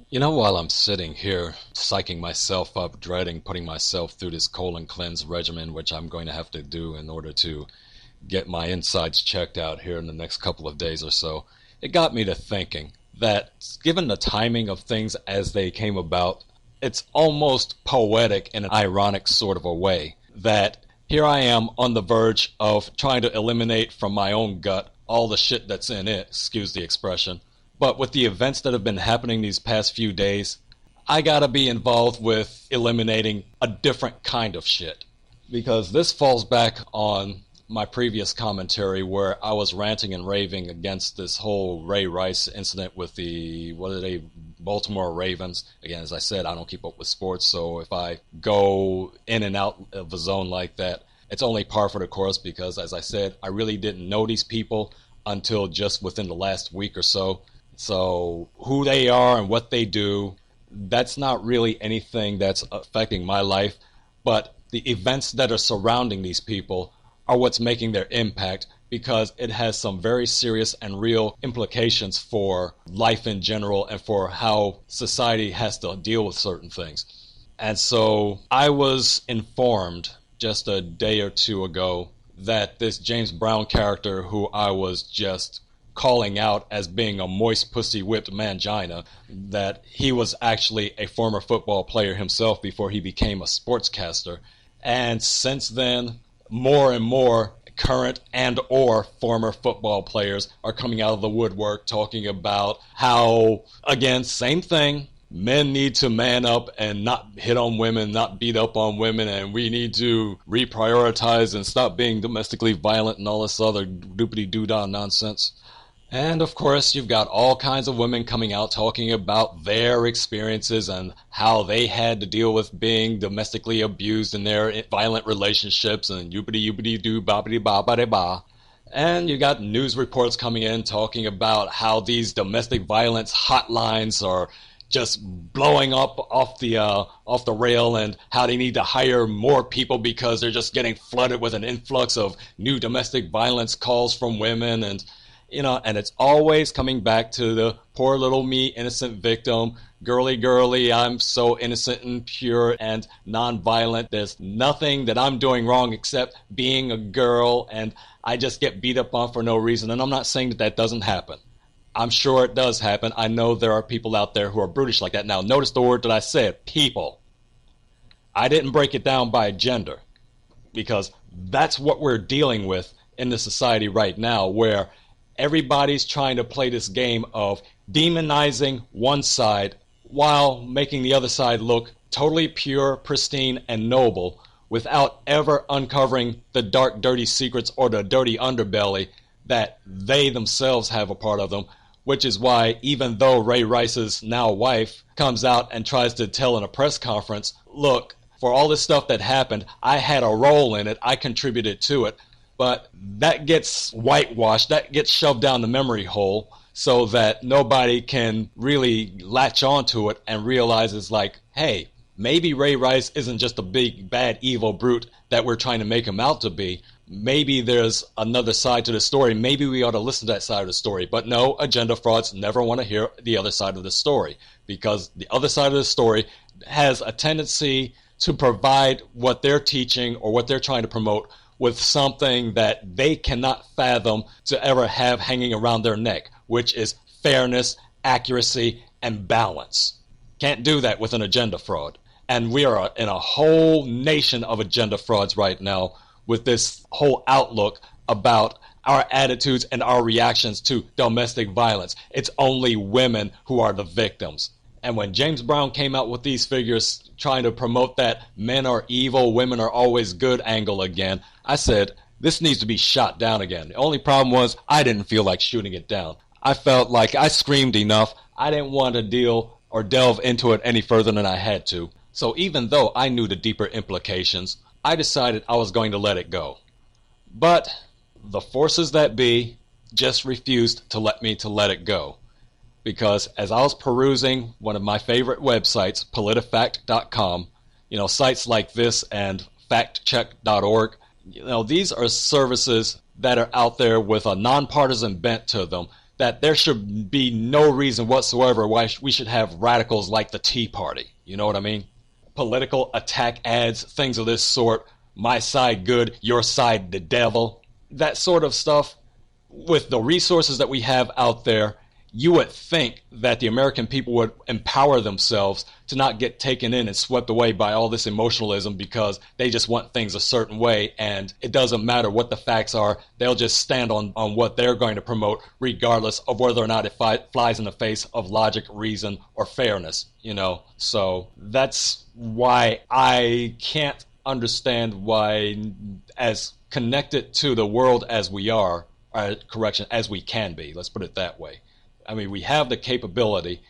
While I'm sitting here psyching myself up, dreading putting myself through this colon cleanse regimen, which I'm going to have to do in order to get my insides checked out here in the next couple of days or so, it got me to thinking that given the timing of things as they came about, it's almost poetic in an ironic sort of a way that here I am on the verge of trying to eliminate from my own gut all the shit that's in it, excuse the expression. But with the events that have been happening these past few days, I gotta be involved with eliminating a different kind of shit. Because this falls back on my previous commentary where I was ranting and raving against this whole Ray Rice incident with the, what are they, Baltimore Ravens. Again, as I said, I don't keep up with sports, so if I go in and out of a zone like that, it's only par for the course because, as I said, I really didn't know these people until just within the last week or so. So who they are and what they do, that's not really anything that's affecting my life, but the events that are surrounding these people are what's making their impact because it has some very serious and real implications for life in general and for how society has to deal with certain things. And so I was informed just a day or two ago that this James Brown character, who I was just calling out as being a moist pussy whipped mangina, that he was actually a former football player himself before he became a sportscaster. And since then, more and more current and or former football players are coming out of the woodwork talking about how, again, same thing, men need to man up and not hit on women, not beat up on women, and we need to reprioritize and stop being domestically violent and all this other doopity-doo-dah nonsense. And of course, you've got all kinds of women coming out talking about their experiences and how they had to deal with being domestically abused in their violent relationships and yoopity-yoopity-doo, boppity-boppity-ba. And you got news reports coming in talking about how these domestic violence hotlines are just blowing up off the rail and how they need to hire more people because they're just getting flooded with an influx of new domestic violence calls from women and it's always coming back to the poor little me, innocent victim, girly, I'm so innocent and pure and non-violent. There's nothing that I'm doing wrong except being a girl, and I just get beat up on for no reason. And I'm not saying that that doesn't happen. I'm sure it does happen. I know there are people out there who are brutish like that. Now, notice the word that I said, people. I didn't break it down by gender, because that's what we're dealing with in the society right now, where everybody's trying to play this game of demonizing one side while making the other side look totally pure, pristine, and noble without ever uncovering the dark, dirty secrets or the dirty underbelly that they themselves have a part of them, which is why even though Ray Rice's now wife comes out and tries to tell in a press conference, look, for all this stuff that happened, I had a role in it, I contributed to it, but that gets whitewashed, that gets shoved down the memory hole so that nobody can really latch onto it and realizes like, hey, maybe Ray Rice isn't just a big, bad, evil brute that we're trying to make him out to be. Maybe there's another side to the story. Maybe we ought to listen to that side of the story. But no, agenda frauds never want to hear the other side of the story, because the other side of the story has a tendency to provide what they're teaching or what they're trying to promote with something that they cannot fathom to ever have hanging around their neck, which is fairness, accuracy, and balance. Can't do that with an agenda fraud. And we are in a whole nation of agenda frauds right now with this whole outlook about our attitudes and our reactions to domestic violence. It's only women who are the victims. And when James Brown came out with these figures trying to promote that men are evil, women are always good angle again, I said, this needs to be shot down again. The only problem was I didn't feel like shooting it down. I felt like I screamed enough. I didn't want to deal or delve into it any further than I had to. So even though I knew the deeper implications, I decided I was going to let it go. But the forces that be just refused to let it go. Because as I was perusing one of my favorite websites, politifact.com, sites like this and factcheck.org, these are services that are out there with a nonpartisan bent to them that there should be no reason whatsoever why we should have radicals like the Tea Party. You know what I mean? Political attack ads, things of this sort. My side good, your side the devil. That sort of stuff. With the resources that we have out there, you would think that the American people would empower themselves to not get taken in and swept away by all this emotionalism because they just want things a certain way, and it doesn't matter what the facts are. They'll just stand on what they're going to promote regardless of whether or not it flies in the face of logic, reason, or fairness, you know. So that's why I can't understand why, as connected to the world as we are, as we can be, let's put it that way. I mean, we have the capability,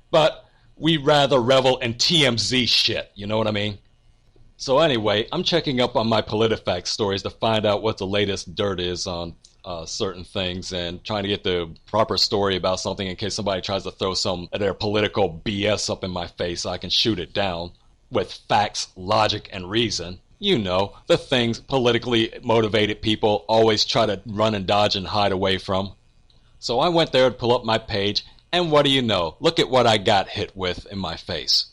but we rather revel in TMZ shit, you know what I mean? So anyway, I'm checking up on my PolitiFact stories to find out what the latest dirt is on certain things and trying to get the proper story about something in case somebody tries to throw some of their political BS up in my face so I can shoot it down with facts, logic, and reason. You know, the things politically motivated people always try to run and dodge and hide away from. So I went there to pull up my page, and what do you know? Look at what I got hit with in my face.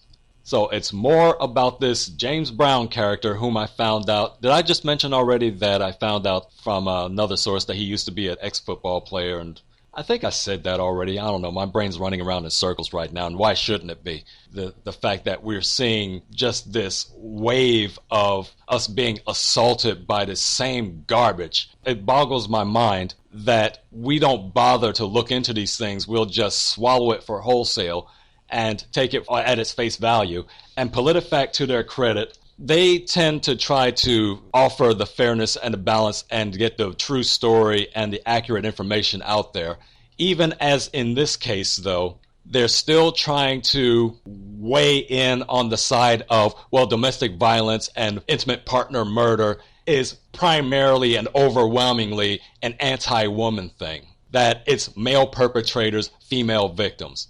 So it's more about this James Brown character whom I found out. Did I just mention already that I found out from another source that he used to be an ex-football player? And I think I said that already. I don't know. My brain's running around in circles right now, and why shouldn't it be? The fact that we're seeing just this wave of us being assaulted by the same garbage. It boggles my mind that we don't bother to look into these things. We'll just swallow it for wholesale and take it at its face value. And PolitiFact, to their credit, they tend to try to offer the fairness and the balance and get the true story and the accurate information out there. Even as in this case, though, they're still trying to weigh in on the side of, well, domestic violence and intimate partner murder is primarily and overwhelmingly an anti-woman thing. That it's male perpetrators, female victims.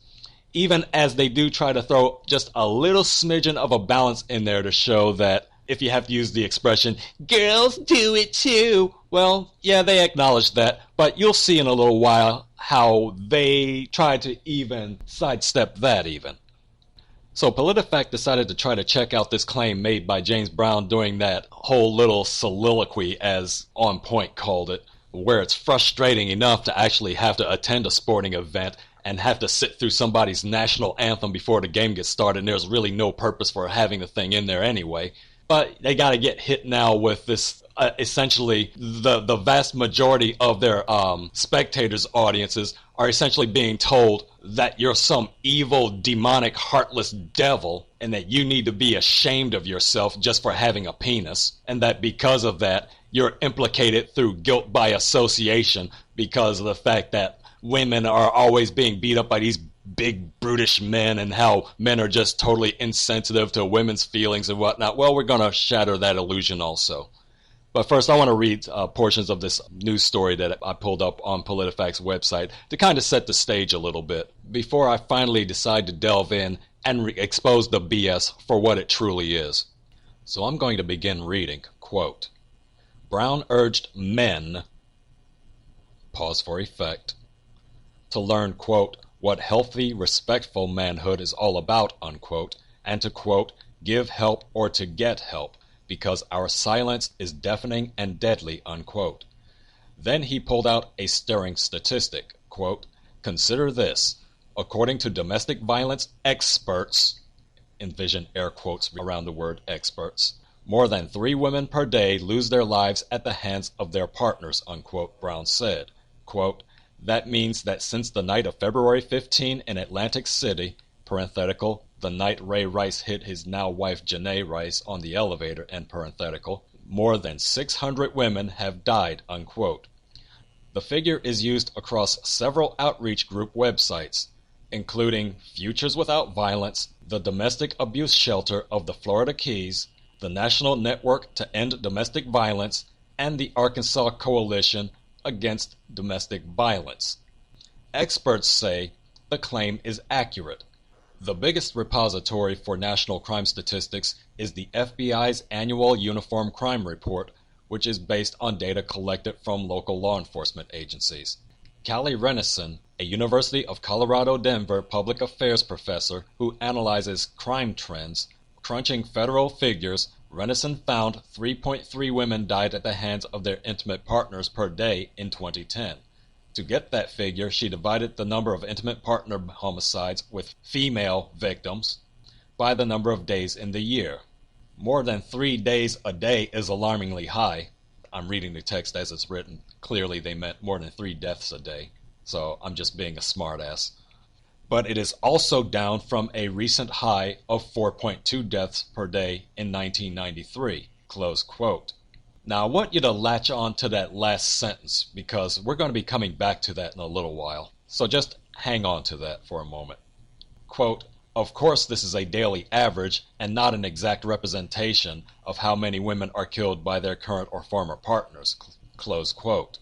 Even as they do try to throw just a little smidgen of a balance in there to show that, if you have to use the expression, girls do it too. Well, yeah, they acknowledge that, but you'll see in a little while how they try to even sidestep that even. So PolitiFact decided to try to check out this claim made by James Brown during that whole little soliloquy, as On Point called it, where it's frustrating enough to actually have to attend a sporting event and have to sit through somebody's national anthem before the game gets started, and there's really no purpose for having the thing in there anyway. But they got to get hit now with this, essentially, the vast majority of their spectators' audiences are essentially being told that you're some evil, demonic, heartless devil, and that you need to be ashamed of yourself just for having a penis, and that because of that, you're implicated through guilt by association because of the fact that women are always being beat up by these big brutish men and how men are just totally insensitive to women's feelings and whatnot. Well, we're going to shatter that illusion also. But first, I want to read portions of this news story that I pulled up on PolitiFact's website to kind of set the stage a little bit before I finally decide to delve in and expose the BS for what it truly is. So I'm going to begin reading. Quote, Brown urged men, pause for effect, to learn, quote, what healthy, respectful manhood is all about, unquote, and to, quote, give help or to get help, because our silence is deafening and deadly, unquote. Then he pulled out a stirring statistic, quote, consider this, according to domestic violence experts, envision air quotes around the word experts, more than 3 women per day lose their lives at the hands of their partners, unquote, Brown said, quote, that means that since the night of February 15 in Atlantic City, parenthetical, the night Ray Rice hit his now wife Janae Rice on the elevator, end parenthetical, more than 600 women have died, unquote. The figure is used across several outreach group websites, including Futures Without Violence, the Domestic Abuse Shelter of the Florida Keys, the National Network to End Domestic Violence, and the Arkansas Coalition Against Domestic Violence. Experts say the claim is accurate. The biggest repository for national crime statistics is the FBI's annual Uniform Crime Report, which is based on data collected from local law enforcement agencies. Callie Renison, a University of Colorado Denver public affairs professor who analyzes crime trends, crunching federal figures, Renison found 3.3 women died at the hands of their intimate partners per day in 2010. To get that figure, she divided the number of intimate partner homicides with female victims by the number of days in the year. More than 3 days a day is alarmingly high. I'm reading the text as it's written. Clearly they meant more than 3 deaths a day, so I'm just being a smartass. But it is also down from a recent high of 4.2 deaths per day in 1993, close quote. Now I want you to latch on to that last sentence because we're going to be coming back to that in a little while. So just hang on to that for a moment. Quote, of course this is a daily average and not an exact representation of how many women are killed by their current or former partners, close quote.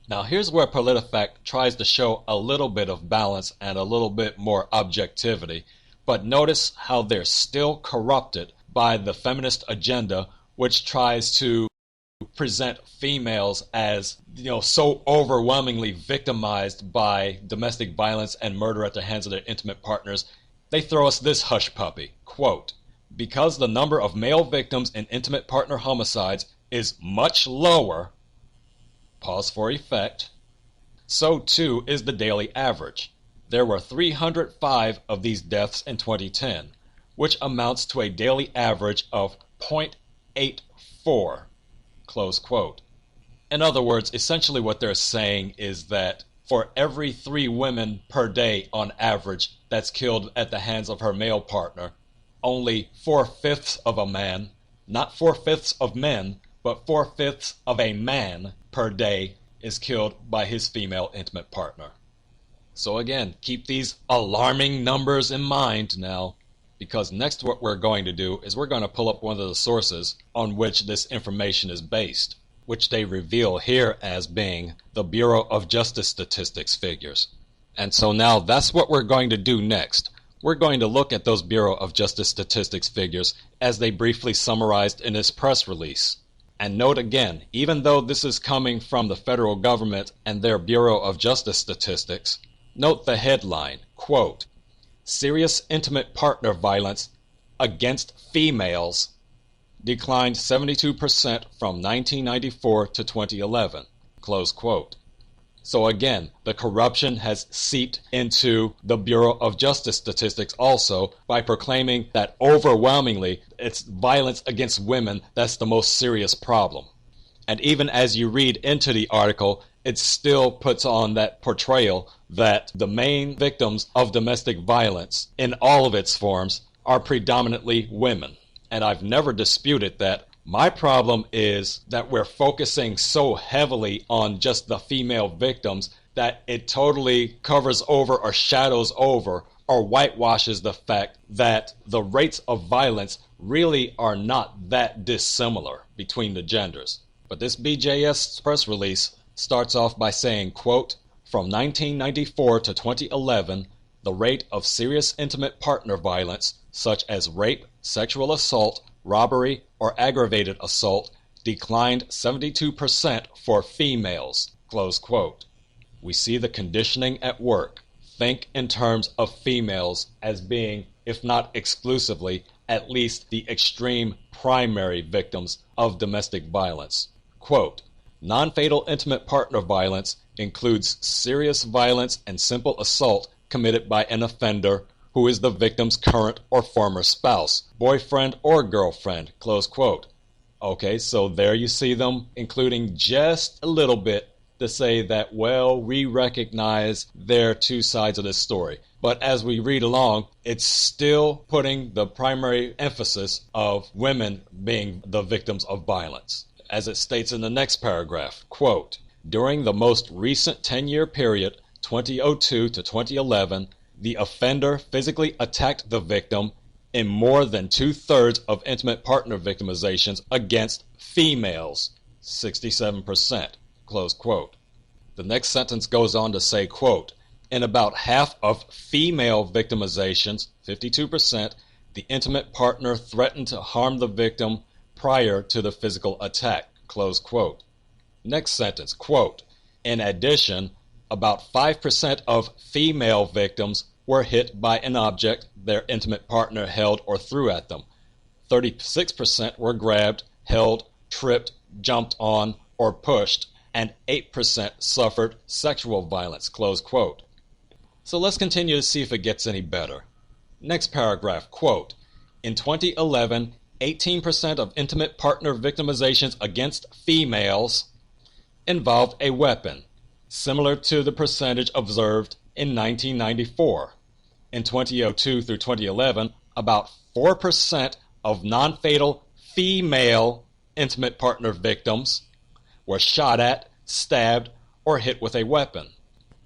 Now here's where PolitiFact tries to show a little bit of balance and a little bit more objectivity, but notice how they're still corrupted by the feminist agenda, which tries to present females as, so overwhelmingly victimized by domestic violence and murder at the hands of their intimate partners. They throw us this hush puppy, quote, because the number of male victims in intimate partner homicides is much lower, pause for effect, so too is the daily average. There were 305 of these deaths in 2010, which amounts to a daily average of 0.84, close quote. In other words, essentially what they're saying is that for every 3 women per day on average that's killed at the hands of her male partner, only 4/5 of a man, not 4/5 of men, but 4/5 of a man per day is killed by his female intimate partner. So again, keep these alarming numbers in mind now, because next what we're going to do is we're going to pull up one of the sources on which this information is based, which they reveal here as being the Bureau of Justice Statistics figures. And so now that's what we're going to do next. We're going to look at those Bureau of Justice Statistics figures as they briefly summarized in this press release. And note again, even though this is coming from the federal government and their Bureau of Justice Statistics, note the headline, quote, serious intimate partner violence against females declined 72% from 1994 to 2011, close quote. So again, the corruption has seeped into the Bureau of Justice Statistics also by proclaiming that overwhelmingly it's violence against women that's the most serious problem. And even as you read into the article, it still puts on that portrayal that the main victims of domestic violence in all of its forms are predominantly women. And I've never disputed that. My problem is that we're focusing so heavily on just the female victims that it totally covers over or shadows over or whitewashes the fact that the rates of violence really are not that dissimilar between the genders. But this BJS press release starts off by saying, quote, from 1994 to 2011, the rate of serious intimate partner violence, such as rape, sexual assault, robbery, or aggravated assault, declined 72% for females, close quote. We see the conditioning at work. Think in terms of females as being, if not exclusively, at least the extreme primary victims of domestic violence. Quote, non-fatal intimate partner violence includes serious violence and simple assault committed by an offender who is the victim's current or former spouse, boyfriend or girlfriend, close quote. Okay, so there you see them including just a little bit to say that, well, we recognize there are 2 sides of this story. But as we read along, it's still putting the primary emphasis of women being the victims of violence. As it states in the next paragraph, quote, during the most recent 10-year period, 2002 to 2011, the offender physically attacked the victim in more than 2/3 of intimate partner victimizations against females, 67%, close quote. The next sentence goes on to say, quote, in about half of female victimizations, 52%, the intimate partner threatened to harm the victim prior to the physical attack, close quote. Next sentence, quote, in addition, about 5% of female victims were hit by an object their intimate partner held or threw at them. 36% were grabbed, held, tripped, jumped on, or pushed, and 8% suffered sexual violence, close quote. So let's continue to see if it gets any better. Next paragraph, quote, in 2011, 18% of intimate partner victimizations against females involved a weapon, similar to the percentage observed in 1994. In 2002 through 2011, about 4% of non-fatal female intimate partner victims were shot at, stabbed, or hit with a weapon.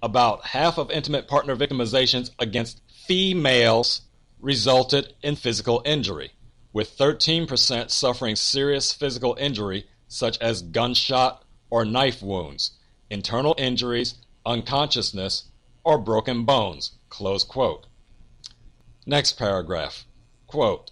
About half of intimate partner victimizations against females resulted in physical injury, with 13% suffering serious physical injury such as gunshot or knife wounds, internal injuries, unconsciousness, or broken bones, close quote. Next paragraph, quote,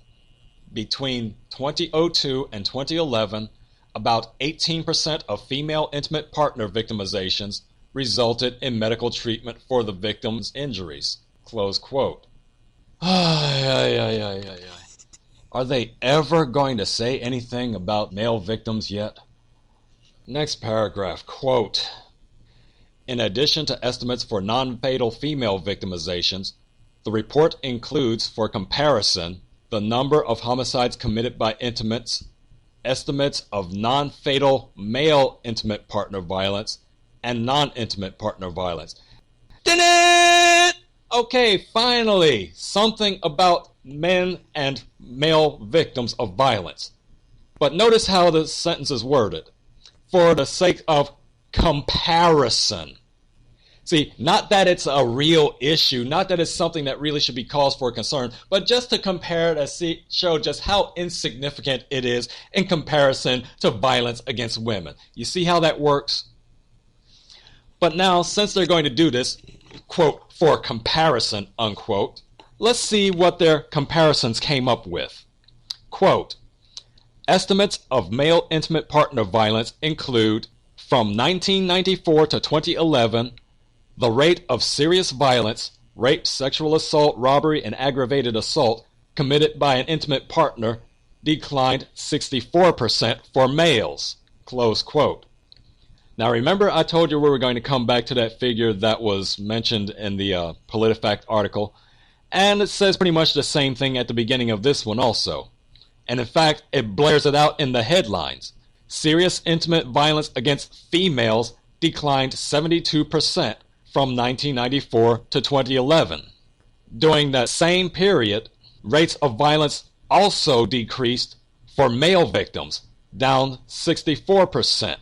between 2002 and 2011, about 18% of female intimate partner victimizations resulted in medical treatment for the victim's injuries, close quote. Are they ever going to say anything about male victims yet? Next paragraph, quote, in addition to estimates for non-fatal female victimizations, the report includes, for comparison, the number of homicides committed by intimates, estimates of non-fatal male intimate partner violence, and non-intimate partner violence. Okay, finally, something about men and male victims of violence. But notice how the sentence is worded. For the sake of comparison. See, not that it's a real issue, not that it's something that really should be cause for concern, but just to compare it and show just how insignificant it is in comparison to violence against women. You see how that works? But now, since they're going to do this, quote, for comparison, unquote, let's see what their comparisons came up with. Quote, estimates of male intimate partner violence include, from 1994 to 2011, the rate of serious violence, rape, sexual assault, robbery, and aggravated assault committed by an intimate partner declined 64% for males, close quote. Now remember I told you we were going to come back to that figure that was mentioned in the PolitiFact article, and it says pretty much the same thing at the beginning of this one also. And in fact, it blares it out in the headlines. Serious intimate violence against females declined 72% from 1994 to 2011. During that same period, rates of violence also decreased for male victims, down 64%.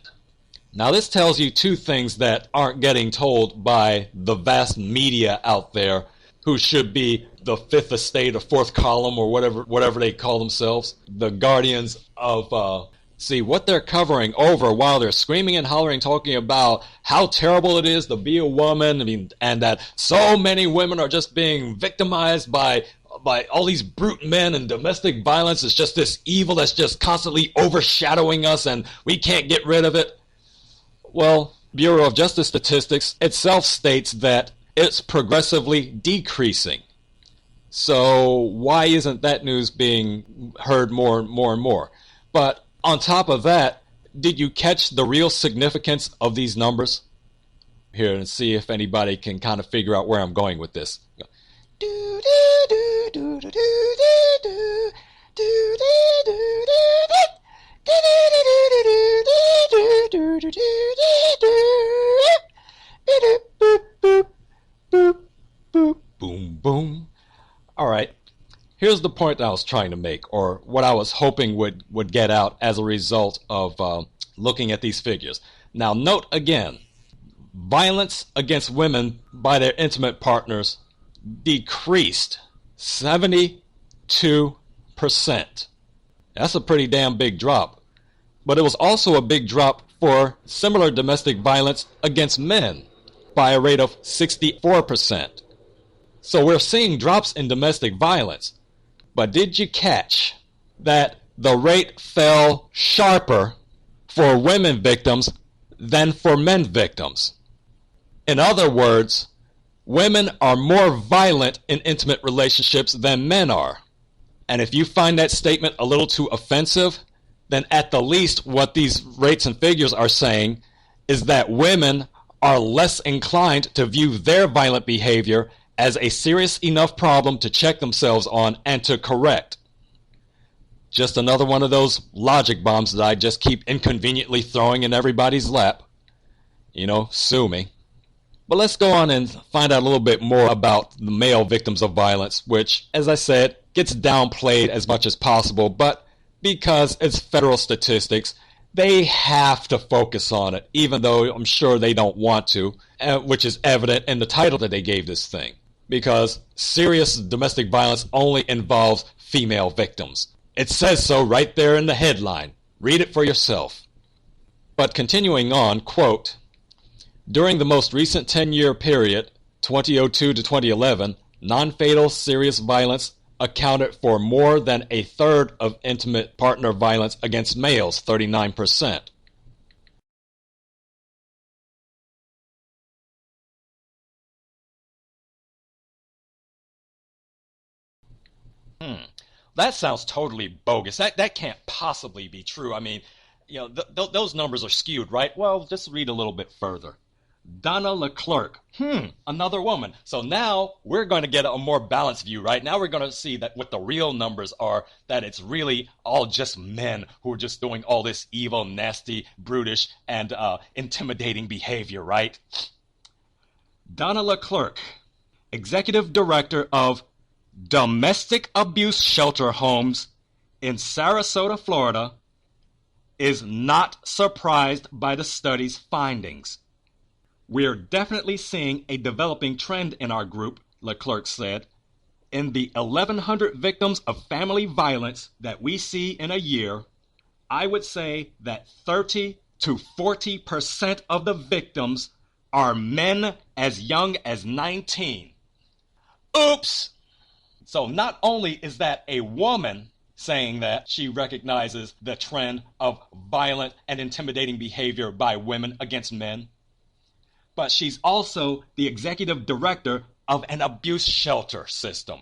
Now this tells you two things that aren't getting told by the vast media out there who should be the fifth estate or fourth column or whatever they call themselves, the guardians of see what they're covering over while they're screaming and hollering, talking about how terrible it is to be a woman, and that so many women are just being victimized by all these brute men, and domestic violence is just this evil that's just constantly overshadowing us and we can't get rid of it. Well, Bureau of Justice Statistics itself states that it's progressively decreasing. So why isn't that news being heard more and more? But on top of that, did you catch the real significance of these numbers? Here, and see if anybody can kind of figure out where I'm going with this. Boom, boom. All right. Here's the point I was trying to make, or what I was hoping would get out as a result of looking at these figures. Now, note again, violence against women by their intimate partners decreased 72%. That's a pretty damn big drop. But it was also a big drop for similar domestic violence against men by a rate of 64%. So we're seeing drops in domestic violence. But did you catch that the rate fell sharper for women victims than for men victims? In other words, women are more violent in intimate relationships than men are. And if you find that statement a little too offensive, then at the least what these rates and figures are saying is that women are less inclined to view their violent behavior as a serious enough problem to check themselves on and to correct. Just another one of those logic bombs that I just keep inconveniently throwing in everybody's lap. You know, sue me. But let's go on and find out a little bit more about the male victims of violence, which, as I said, gets downplayed as much as possible, but because it's federal statistics, they have to focus on it, even though I'm sure they don't want to, which is evident in the title that they gave this thing. Because serious domestic violence only involves female victims. It says so right there in the headline. Read it for yourself. But continuing on, quote, during the most recent 10-year period, 2002 to 2011, non-fatal serious violence accounted for more than a third of intimate partner violence against males, 39%. That sounds totally bogus. That can't possibly be true. I mean, you know, those numbers are skewed, right? Well, just read a little bit further. Donna Leclerc. Another woman. So now we're going to get a more balanced view, right? Now we're going to see that what the real numbers are, that it's really all just men who are just doing all this evil, nasty, brutish, and intimidating behavior, right? Donna Leclerc, Executive Director of Domestic Abuse Shelter Homes in Sarasota, Florida, is not surprised by the study's findings. We're definitely seeing a developing trend in our group, Leclerc said. In the 1,100 victims of family violence that we see in a year, I would say that 30 to 40% of the victims are men as young as 19. Oops! So not only is that a woman saying that she recognizes the trend of violent and intimidating behavior by women against men, but she's also the executive director of an abuse shelter system.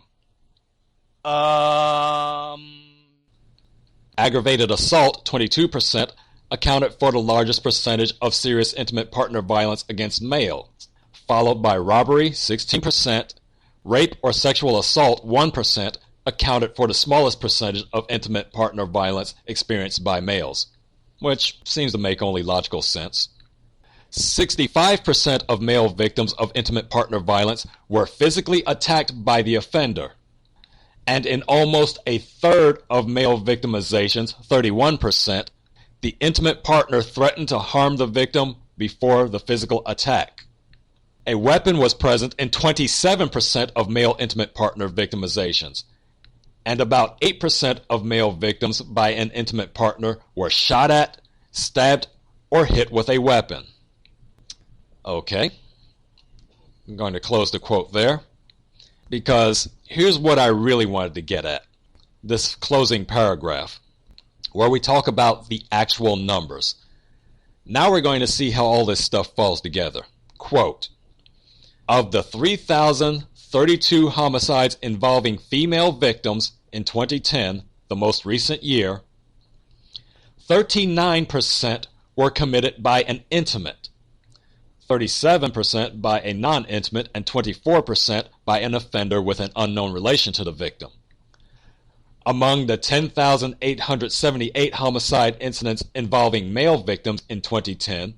Aggravated assault, 22%, accounted for the largest percentage of serious intimate partner violence against males, followed by robbery, 16%, rape or sexual assault, 1%, accounted for the smallest percentage of intimate partner violence experienced by males, which seems to make only logical sense. 65% of male victims of intimate partner violence were physically attacked by the offender. And in almost a third of male victimizations, 31%, the intimate partner threatened to harm the victim before the physical attack. A weapon was present in 27% of male intimate partner victimizations. And about 8% of male victims by an intimate partner were shot at, stabbed, or hit with a weapon. Okay, I'm going to close the quote there, because here's what I really wanted to get at. This closing paragraph, where we talk about the actual numbers. Now we're going to see how all this stuff falls together. Quote, of the 3,032 homicides involving female victims in 2010, the most recent year, 39% were committed by an intimate, 37% by a non-intimate, and 24% by an offender with an unknown relation to the victim. Among the 10,878 homicide incidents involving male victims in 2010,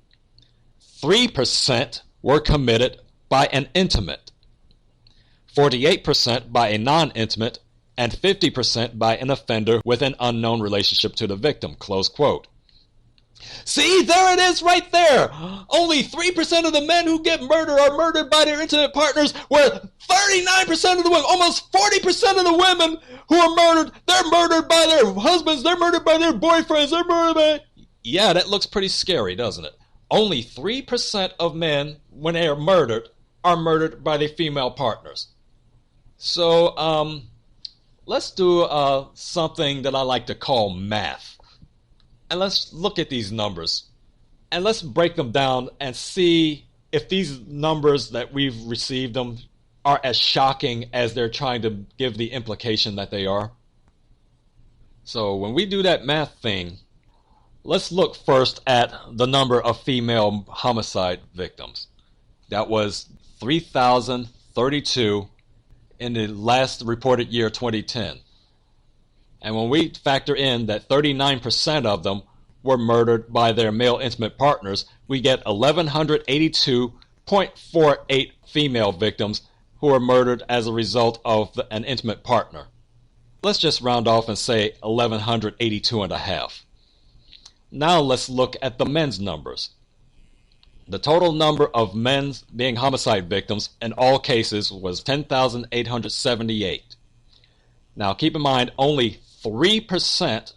3% were committed by an intimate, 48% by a non-intimate, and 50% by an offender with an unknown relationship to the victim. Close quote. See, there it is right there. Only 3% of the men who get murdered are murdered by their intimate partners, where 39% of the women, almost 40% of the women who are murdered, they're murdered by their husbands, they're murdered by their boyfriends, they're murdered by... Yeah, that looks pretty scary, doesn't it? Only 3% of men, when they are murdered by their female partners. So, let's do something that I like to call math. And let's look at these numbers. And let's break them down and see if these numbers that we've received them are as shocking as they're trying to give the implication that they are. So when we do that math thing, let's look first at the number of female homicide victims. That was 3,032 in the last reported year, 2010. And when we factor in that 39% of them were murdered by their male intimate partners, we get 1,182.48 female victims who were murdered as a result of an intimate partner. Let's just round off and say 1,182 and a half. Now let's look at the men's numbers. The total number of men being homicide victims in all cases was 10,878. Now keep in mind, only 3%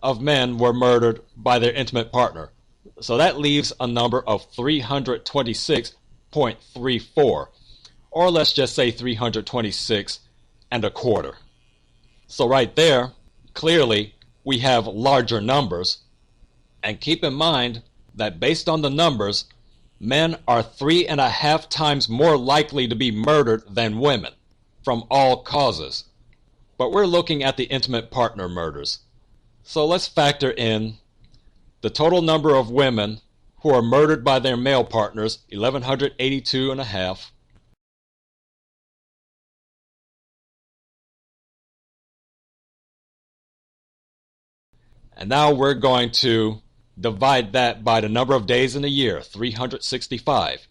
of men were murdered by their intimate partner. So that leaves a number of 326.34, or let's just say 326 and a quarter. So right there, clearly we have larger numbers. And keep in mind that based on the numbers, men are 3.5 times more likely to be murdered than women from all causes. But we're looking at the intimate partner murders. So let's factor in the total number of women who are murdered by their male partners, 1,182 and a half. And now we're going to divide that by the number of days in a year, 365.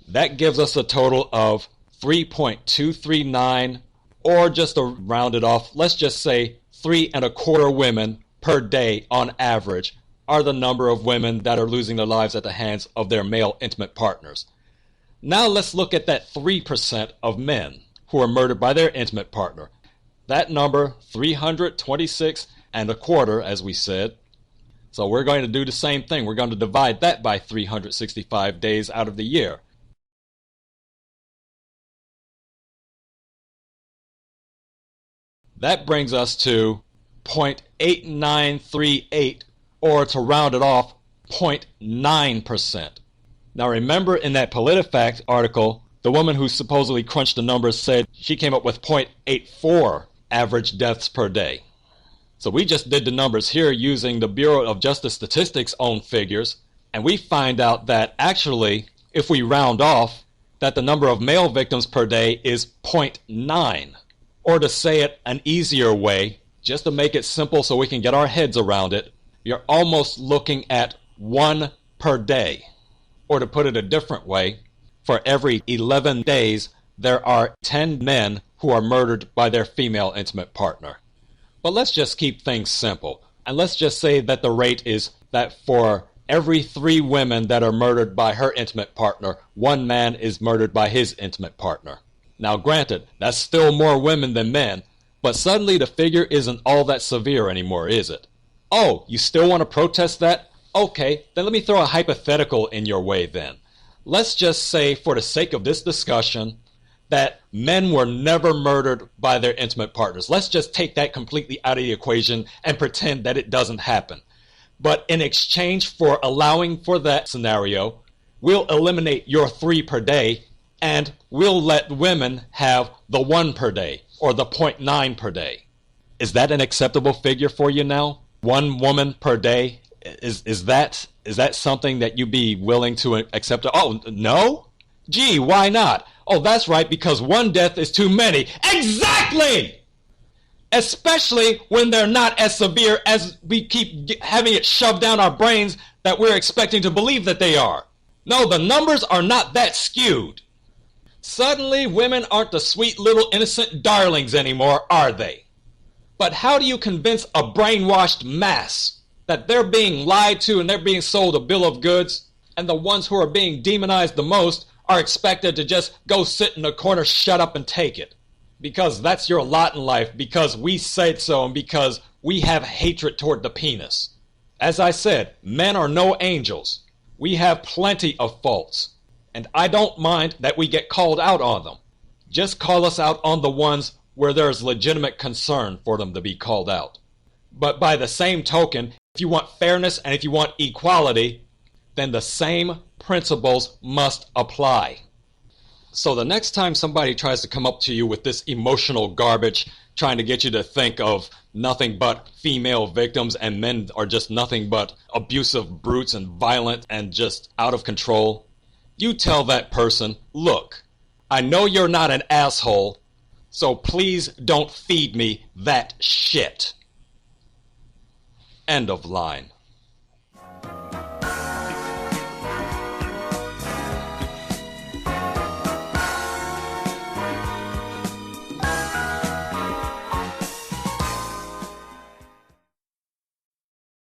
That gives us a total of 3.239, or just to round it off, let's just say 3.25 women per day on average are the number of women that are losing their lives at the hands of their male intimate partners. Now let's look at that 3% of men who are murdered by their intimate partner. That number, 326.25, as we said. So we're going to do the same thing. We're going to divide that by 365 days out of the year. That brings us to 0.8938, or to round it off, 0.9%. Now remember, in that PolitiFact article, the woman who supposedly crunched the numbers said she came up with 0.84 average deaths per day. So we just did the numbers here using the Bureau of Justice Statistics' own figures, and we find out that actually, if we round off, that the number of male victims per day is 0.9. Or to say it an easier way, just to make it simple so we can get our heads around it, you're almost looking at 1 per day. Or to put it a different way, for every 11 days, there are 10 men who are murdered by their female intimate partner. But let's just keep things simple. And let's just say that the rate is that for every 3 women that are murdered by her intimate partner, 1 man is murdered by his intimate partner. Now granted, that's still more women than men, but suddenly the figure isn't all that severe anymore, is it? Oh, you still want to protest that? Okay, then let me throw a hypothetical in your way then. Let's just say, for the sake of this discussion, that men were never murdered by their intimate partners. Let's just take that completely out of the equation and pretend that it doesn't happen. But in exchange for allowing for that scenario, we'll eliminate your 3 per day, and we'll let women have the 1 per day, or the 0.9 per day. Is that an acceptable figure for you now? 1 woman per day? Is that something that you'd be willing to accept? Oh, no? Gee, why not? Oh, that's right, because 1 death is too many. Exactly! Especially when they're not as severe as we keep having it shoved down our brains that we're expecting to believe that they are. No, the numbers are not that skewed. Suddenly, women aren't the sweet little innocent darlings anymore, are they? But how do you convince a brainwashed mass that they're being lied to and they're being sold a bill of goods, and the ones who are being demonized the most are expected to just go sit in a corner, shut up and take it? Because that's your lot in life, because we said so, and because we have hatred toward the penis. As I said, men are no angels. We have plenty of faults. And I don't mind that we get called out on them. Just call us out on the ones where there's legitimate concern for them to be called out. But by the same token, if you want fairness and if you want equality, then the same principles must apply. So the next time somebody tries to come up to you with this emotional garbage, trying to get you to think of nothing but female victims and men are just nothing but abusive brutes and violent and just out of control, you tell that person, look, I know you're not an asshole, so please don't feed me that shit. End of line.